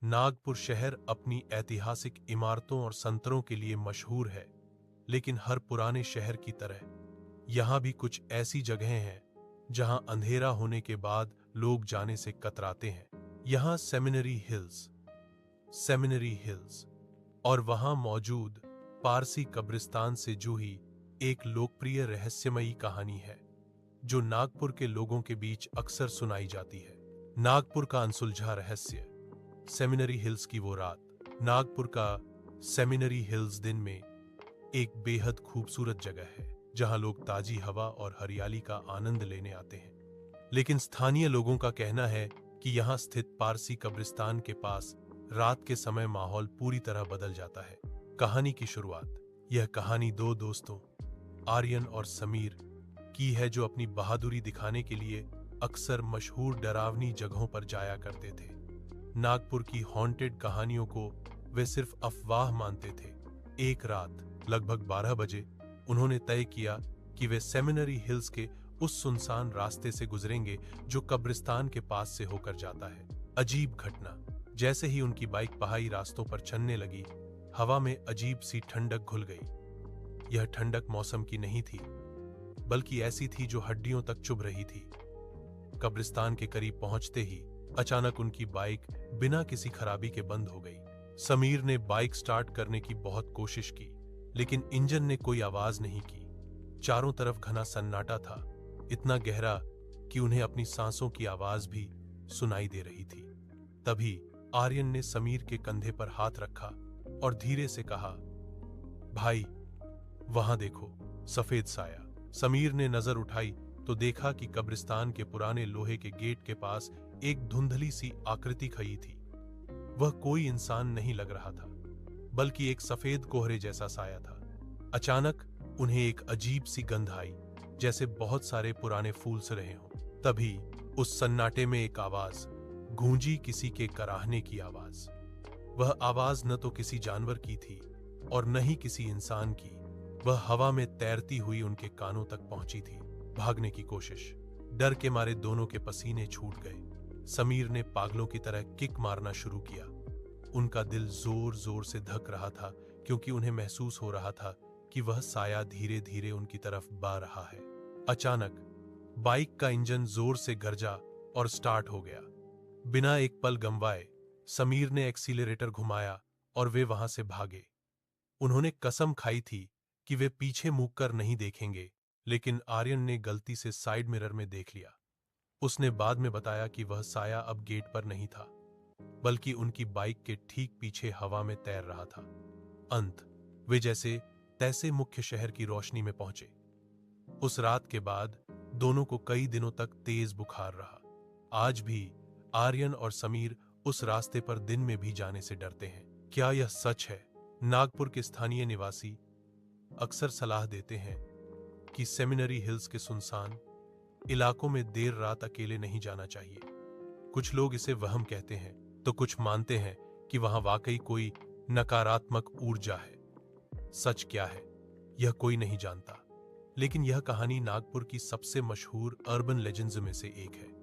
नागपुर शहर अपनी ऐतिहासिक इमारतों और संतरों के लिए मशहूर है, लेकिन हर पुराने शहर की तरह यहां भी कुछ ऐसी जगहें हैं जहां अंधेरा होने के बाद लोग जाने से कतराते हैं। यहां सेमिनरी हिल्स और वहां मौजूद पारसी कब्रिस्तान से जुड़ी एक लोकप्रिय रहस्यमयी कहानी है जो नागपुर के लोगों के बीच अक्सर सुनाई जाती है। नागपुर का अनसुलझा रहस्य, सेमिनरी हिल्स की वो रात। नागपुर का सेमिनरी हिल्स दिन में एक बेहद खूबसूरत जगह है जहां लोग ताजी हवा और हरियाली का आनंद लेने आते हैं, लेकिन स्थानीय लोगों का कहना है कि यहां स्थित पारसी कब्रिस्तान के पास रात के समय माहौल पूरी तरह बदल जाता है। कहानी की शुरुआत, यह कहानी दो दोस्तों आर्यन और समीर की है जो अपनी बहादुरी दिखाने के लिए अक्सर मशहूर डरावनी जगहों पर जाया करते थे। नागपुर की हॉन्टेड कहानियों को वे सिर्फ अफवाह मानते थे। एक रात लगभग 12 बजे उन्होंने तय किया कि वे सेमिनरी हिल्स के उस सुनसान रास्ते से गुजरेंगे जो कब्रिस्तान के पास से होकर जाता है। अजीब घटना, जैसे ही उनकी बाइक पहाड़ी रास्तों पर चलने लगी, हवा में अजीब सी ठंडक घुल गई। यह ठंडक मौसम की नहीं थी, बल्कि ऐसी थी जो हड्डियों तक चुभ रही थी। कब्रिस्तान के करीब पहुंचते ही अचानक उनकी बाइक बिना किसी खराबी के बंद हो गई। समीर ने बाइक स्टार्ट करने की बहुत कोशिश की, लेकिन इंजन ने कोई आवाज नहीं की। चारों तरफ घना सन्नाटा था, इतना गहरा कि उन्हें अपनी सांसों की आवाज भी सुनाई दे रही थी। तभी आर्यन ने समीर के कंधे पर हाथ रखा और धीरे से कहा, भाई वहां देखो, सफेद साया। समीर ने नजर उठाई तो देखा कि कब्रिस्तान के पुराने लोहे के गेट के पास एक धुंधली सी आकृति खड़ी थी। वह कोई इंसान नहीं लग रहा था, बल्कि एक सफेद कोहरे जैसा साया था। अचानक उन्हें एक अजीब सी गंध आई, जैसे बहुत सारे पुराने फूल से रहे हों। तभी उस सन्नाटे में एक आवाज गूंजी, किसी के कराहने की आवाज। वह आवाज न तो किसी जानवर की थी और न ही किसी इंसान की। वह हवा में तैरती हुई उनके कानों तक पहुंची थी। भागने की कोशिश, डर के मारे दोनों के पसीने छूट गए। समीर ने पागलों की तरह किक मारना शुरू किया। उनका दिल जोर जोर से धक रहा था, क्योंकि उन्हें महसूस हो रहा था कि वह साया धीरे धीरे उनकी तरफ बढ़ रहा है। अचानक बाइक का इंजन जोर से गरजा और स्टार्ट हो गया। बिना एक पल गंवाए समीर ने एक्सीलरेटर घुमाया और वे वहां से भागे। उन्होंने कसम खाई थी कि वे पीछे मुड़कर नहीं देखेंगे, लेकिन आर्यन ने गलती से साइड मिरर में देख लिया। उसने बाद में बताया कि वह साया अब गेट पर नहीं था, बल्कि उनकी बाइक के ठीक पीछे हवा में तैर रहा था। वे जैसे तैसे मुख्य शहर की रोशनी में पहुंचे। उस रात के बाद दोनों को कई दिनों तक तेज बुखार रहा। आज भी आर्यन और समीर उस रास्ते पर दिन में भी जाने से डरते हैं। क्या यह सच है? नागपुर के स्थानीय निवासी अक्सर सलाह देते हैं कि सेमिनरी हिल्स के सुनसान इलाकों में देर रात अकेले नहीं जाना चाहिए। कुछ लोग इसे वहम कहते हैं, तो कुछ मानते हैं कि वहां वाकई कोई नकारात्मक ऊर्जा है। सच क्या है, यह कोई नहीं जानता, लेकिन यह कहानी नागपुर की सबसे मशहूर अर्बन लेजेंड्स में से एक है।